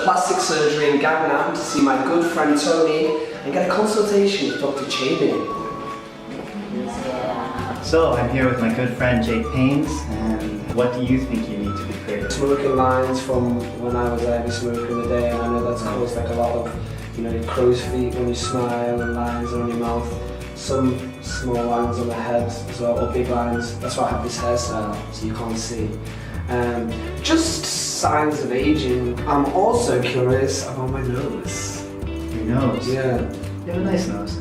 to plastic surgery in Gangnam to see my good friend Tony and get a consultation with Dr. Chabin. So I'm here with my good friend Jake Paines, and what do you think you need to be creative? Smoking lines from when I was a heavy smoker in the day, and I know that's caused like a lot of, you know, crow's feet when you smile and lines on your mouth. Some small lines on the head as well, or big lines. That's why I have this hairstyle, so you can't see. Just signs of aging. I'm also curious about my nose. Your nose? Yeah. You have a nice nose.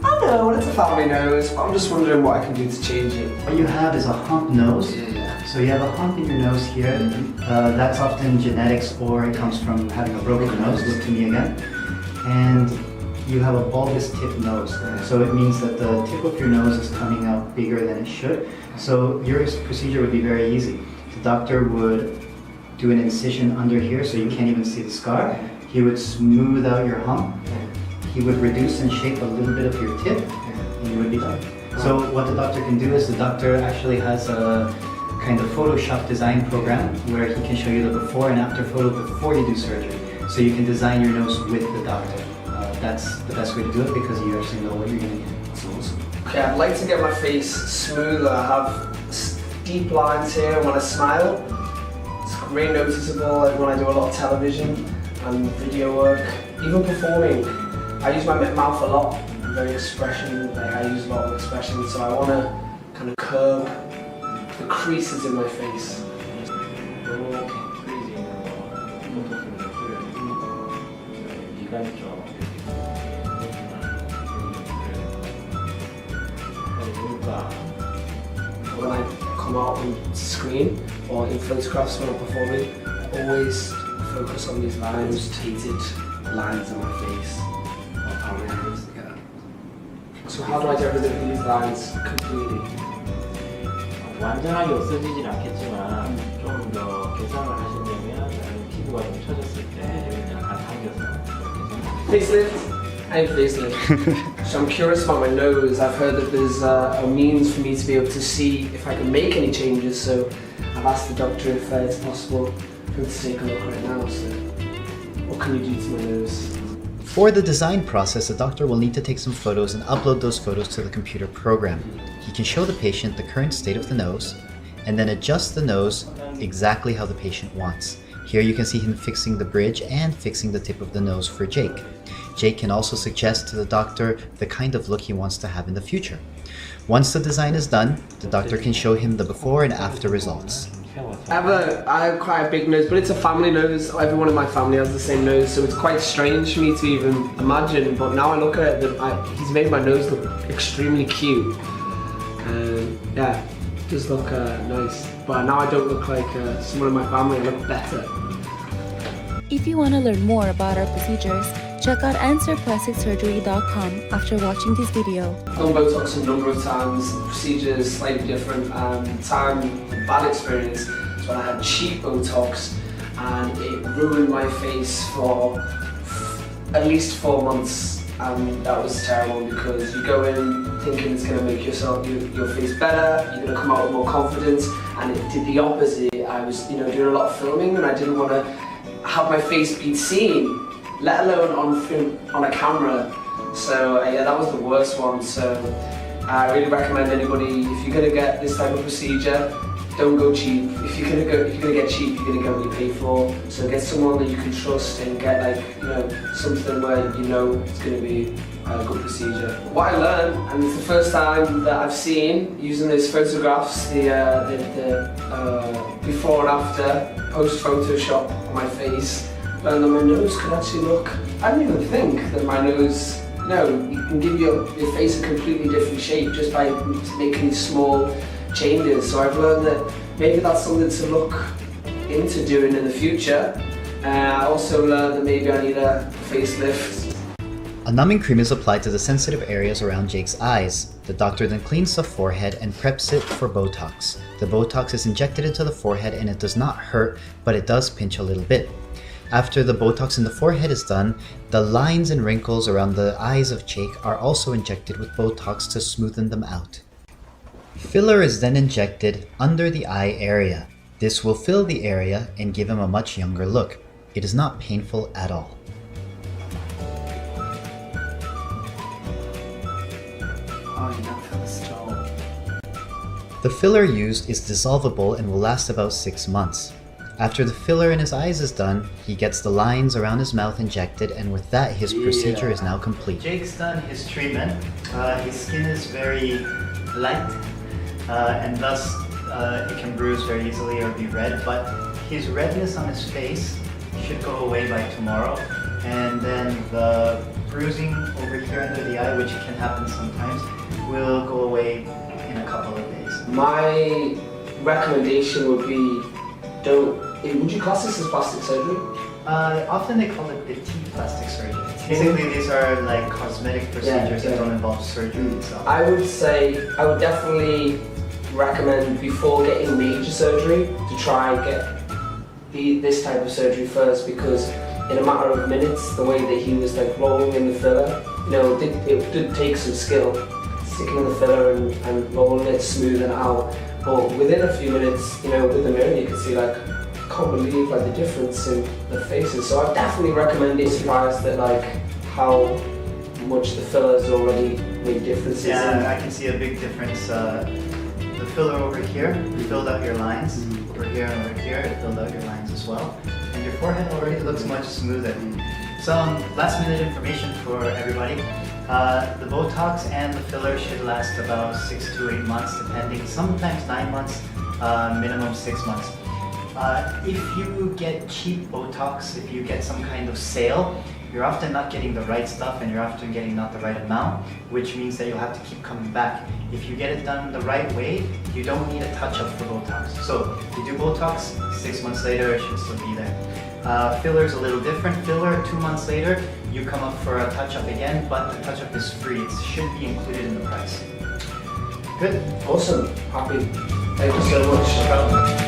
I know, it's a family nose, but I'm just wondering what I can do to change it. What you have is a hump nose. Yeah. So you have a hump in your nose here. That's often genetics, or it comes from having a broken nose. Look to me again. And you have a bulbous tip nose. So it means that the tip of your nose is coming out bigger than it should. So your procedure would be very easy. The doctor would do an incision under here so you can't even see the scar. He would smooth out your hump. He would reduce and shape a little bit of your tip, and you would be done. So what the doctor can do is the doctor actually has a kind of Photoshop design program where he can show you the before and after photo before you do surgery. So you can design your nose with the doctor. That's the best way to do it because you actually know what you're going to get. That's awesome. Okay, I'd like to get my face smoother. I have deep lines here when I smile. It's very noticeable when I do a lot of television and video work, even performing. I use my mouth a lot. I'm very expression, I use a lot of expression, so I want to kind of curb the creases in my face. When I come out on screen or in photographs when I'm performing, I always focus on these lines, hated lines on my face. So how do I get rid of these lines completely? 완전하게 없어지진 않겠지만 좀 더 개선을 하시려면 피부가 좀 처졌을 때 약간 당겨서 Facelift? I have facelift. So I'm curious about my nose. I've heard that there's a means for me to be able to see if I can make any changes, so I've asked the doctor if it's possible for him to take a look right now. So what can you do to my nose? For the design process, the doctor will need to take some photos and upload those photos to the computer program. He can show the patient the current state of the nose and then adjust the nose exactly how the patient wants. Here you can see him fixing the bridge and fixing the tip of the nose for Jake. Jake can also suggest to the doctor the kind of look he wants to have in the future. Once the design is done, the doctor can show him the before and after results. I have quite a big nose, but it's a family nose. Everyone in my family has the same nose, so it's quite strange for me to even imagine. But now I look at it, he's made my nose look extremely cute. Yeah, it does look nice. But now I don't look like someone in my family, I look better. If you want to learn more about our procedures, check out answerplasticsurgery.com after watching this video. I've done Botox a number of times, the procedure is slightly different. Bad experience is when I had cheap Botox and it ruined my face for at least 4 months, and that was terrible because you go in thinking it's going to make your face better, you're going to come out with more confidence, and it did the opposite. I was doing a lot of filming and I didn't want to have my face be seen, let alone on film, on a camera. So yeah, that was the worst one. So I really recommend anybody, if you're going to get this type of procedure, don't go cheap. If you're gonna get cheap, you're gonna get what you pay for. So get someone that you can trust and get something where you know it's gonna be a good procedure. What I learned, and it's the first time that I've seen using these photographs, the before and after, post Photoshop on my face, learned that my nose could actually look. I didn't even think that my nose. No, you can give your face a completely different shape just by making these small changes. So I've learned that maybe that's something to look into doing in the future. I also learned that maybe I need a facelift. A numbing cream is applied to the sensitive areas around Jake's eyes. The doctor then cleans the forehead and preps it for Botox. The Botox is injected into the forehead and it does not hurt, but it does pinch a little bit. After the Botox in the forehead is done, the lines and wrinkles around the eyes of Jake are also injected with Botox to smoothen them out. Filler is then injected under the eye area. This will fill the area and give him a much younger look. It is not painful at all. Oh, you don't feel the stone. The filler used is dissolvable and will last about 6 months. After the filler in his eyes is done, he gets the lines around his mouth injected, and with that his procedure is now complete. Jake's done his treatment. His skin is very light and thus it can bruise very easily or be red, but his redness on his face should go away by tomorrow, and then the bruising over here under the eye, which can happen sometimes, will go away in a couple of days. My recommendation would be, would you class this as plastic surgery? Often they call it petite plastic surgery. Basically, these are like cosmetic procedures that don't involve surgery itself. I would definitely recommend before getting major surgery to try and get this type of surgery first, because in a matter of minutes, the way that he was like rolling in the filler, it did take some skill, sticking the filler and rolling it, smoothing it out. But within a few minutes, with the mirror, you can see like, I can't believe like the difference in the faces. So I definitely recommend it. Surprised at like how much the fillers already made differences. Yeah, I can see a big difference. The filler over here filled out your lines. Over here and over here, it filled out your lines as well. And your forehead already looks much smoother. Some last minute information for everybody. The Botox and the filler should last about 6 to 8 months, depending, sometimes 9 months, minimum 6 months. If you get cheap Botox, if you get some kind of sale, you're often not getting the right stuff and you're often getting not the right amount, which means that you'll have to keep coming back. If you get it done the right way, you don't need a touch-up for Botox. So if you do Botox, 6 months later, it should still be there. Filler's a little different. Filler, 2 months later, you come up for a touch-up again, but the touch-up is free. It should be included in the price. Good. Awesome. Happy. Thank you so much.